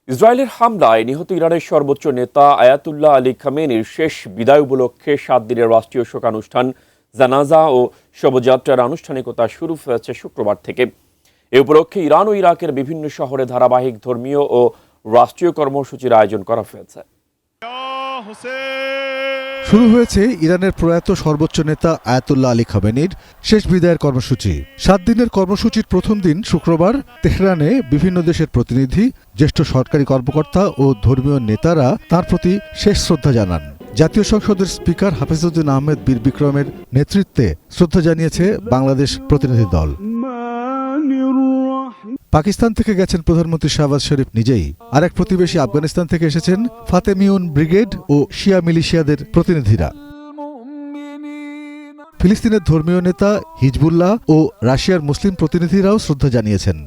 ইসরায়েলের হামলায় নিহত ইরানের সর্বোচ্চ নেতা আয়াতুল্লাহ আলী খামেনির শেষ বিদায় উপলক্ষে 7 দিনের রাষ্ট্রীয় শোকানুষ্ঠান জানাজা ও শোভাযাত্রার আনুষ্ঠানিকতা শুরু হয়েছে শুক্রবার থেকে। এ উপলক্ষে ইরান ও ইরাকের বিভিন্ন শহরে ধারাবাহিক ধর্মীয় ও রাষ্ট্রীয় কর্মসূচির আয়োজন করা হয়েছে। শুরু হয়েছে ইরানের প্রয়াত সর্বোচ্চ নেতা আয়াতুল্লাহ আলী খামেনির শেষ বিদায়ের কর্মসূচি। 7 দিনের কর্মসূচির প্রথম দিন শুক্রবার তেহরানে বিভিন্ন দেশের প্রতিনিধি, জ্যেষ্ঠ সরকারি কর্মকর্তা ও ধর্মীয় নেতারা তাঁর প্রতি শেষ শ্রদ্ধা জানান। জাতীয় সংসদের স্পিকার হাফিজউদ্দিন আহমেদ বীর বিক্রমের নেতৃত্বে শ্রদ্ধা জানিয়েছে বাংলাদেশ প্রতিনিধি দল। পাকিস্তান থেকে গেছেন প্রধানমন্ত্রী শাহবাজ শরীফ নিজেই। আরেক প্রতিবেশী আফগানিস্তান থেকে এসেছেন ফাতেমিউন ব্রিগেড ও শিয়া মিলিশিয়াদের প্রতিনিধিরা। ফিলিস্তিনের ধর্মীয় নেতা হিজবুল্লাহ ও রাশিয়ার মুসলিম প্রতিনিধিরাও শ্রদ্ধা জানিয়েছেন।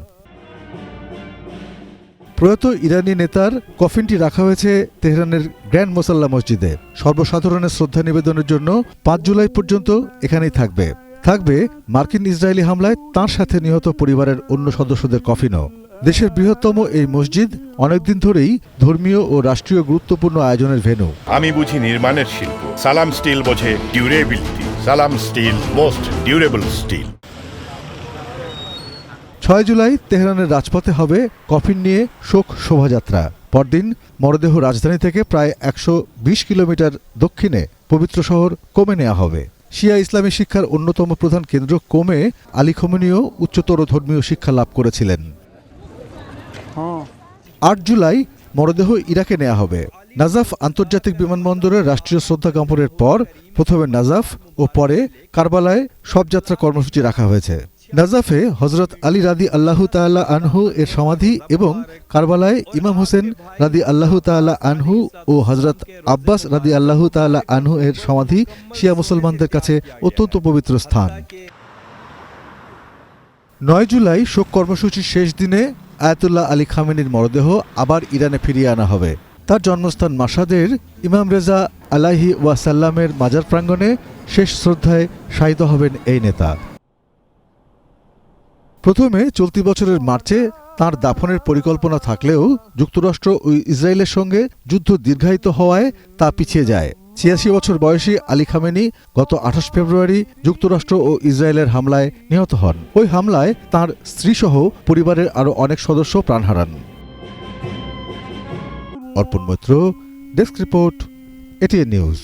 প্রয়াত ইরানি নেতার কফিনটি রাখা হয়েছে তেহরানের গ্র্যান্ড মোসাল্লা মসজিদে। সর্বসাধারণের শ্রদ্ধা নিবেদনের জন্য 5 জুলাই পর্যন্ত এখানেই থাকবে মার্কিন ইসরায়েলি হামলায় তাঁর সাথে নিহত পরিবারের অন্য সদস্যদের কফিনও। দেশের বৃহত্তম এই মসজিদ অনেকদিন ধরেই ধর্মীয় ও রাষ্ট্রীয় গুরুত্বপূর্ণ আয়োজনের ভেন্যু। আমি বুঝি নির্মাণের শিল্প, সালাম স্টিল বোঝে durability. Salam steel, most durable steel. 6 জুলাই তেহরানের রাজপথে হবে কফিন নিয়ে শোক শোভাযাত্রা। পরদিন মরদেহ রাজধানী থেকে প্রায় 120 কিলোমিটার দক্ষিণে পবিত্র শহর কোমে নেওয়া হবে। শিয়া ইসলামী শিক্ষার অন্যতম প্রধান কেন্দ্র কোমে আলী খামেনিও উচ্চতর ধর্মীয় শিক্ষা লাভ করেছিলেন। 8 জুলাই মরদেহ ইরাকে নেওয়া হবে। নাজাফ আন্তর্জাতিক বিমানবন্দরে রাষ্ট্রীয় শ্রদ্ধা জ্ঞাপনের পর প্রথমে নাজাফ ও পরে কারবালায় শবযাত্রা কর্মসূচি রাখা হয়েছে। নাজাফে হজরত আলী রাদি আল্লাহু তাআলা আনহু এর সমাধি এবং কারবালায় ইমাম হোসেন রাদি আল্লাহু তাআলা আনহু ও হজরত আব্বাস রাদি আল্লাহু তাআলা আনহু এর সমাধি শিয়া মুসলমানদের কাছে অত্যন্ত পবিত্র স্থান। 9 জুলাই শোক কর্মসূচির শেষ দিনে আয়াতুল্লাহ আলী খামেনির মরদেহ আবার ইরানে ফিরিয়ে আনা হবে। তার জন্মস্থান মাশহাদের ইমাম রেজা আলাইহি ওয়াসাল্লামের মাজার প্রাঙ্গণে শেষ শ্রদ্ধায় শায়িত হবেন এই নেতা। প্রথমে চলতি বছরের মার্চে তাঁর দাফনের পরিকল্পনা থাকলেও যুক্তরাষ্ট্র ও ইসরায়েলের সঙ্গে যুদ্ধ দীর্ঘায়িত হওয়ায় তা পিছিয়ে যায়। 86 বছর বয়সী আলী খামেনি গত 28 ফেব্রুয়ারি যুক্তরাষ্ট্র ও ইসরায়েলের হামলায় নিহত হন। ওই হামলায় তাঁর স্ত্রীসহ পরিবারের আরও অনেক সদস্য প্রাণ হারান। Arpan Maitra, desk report, ATN news.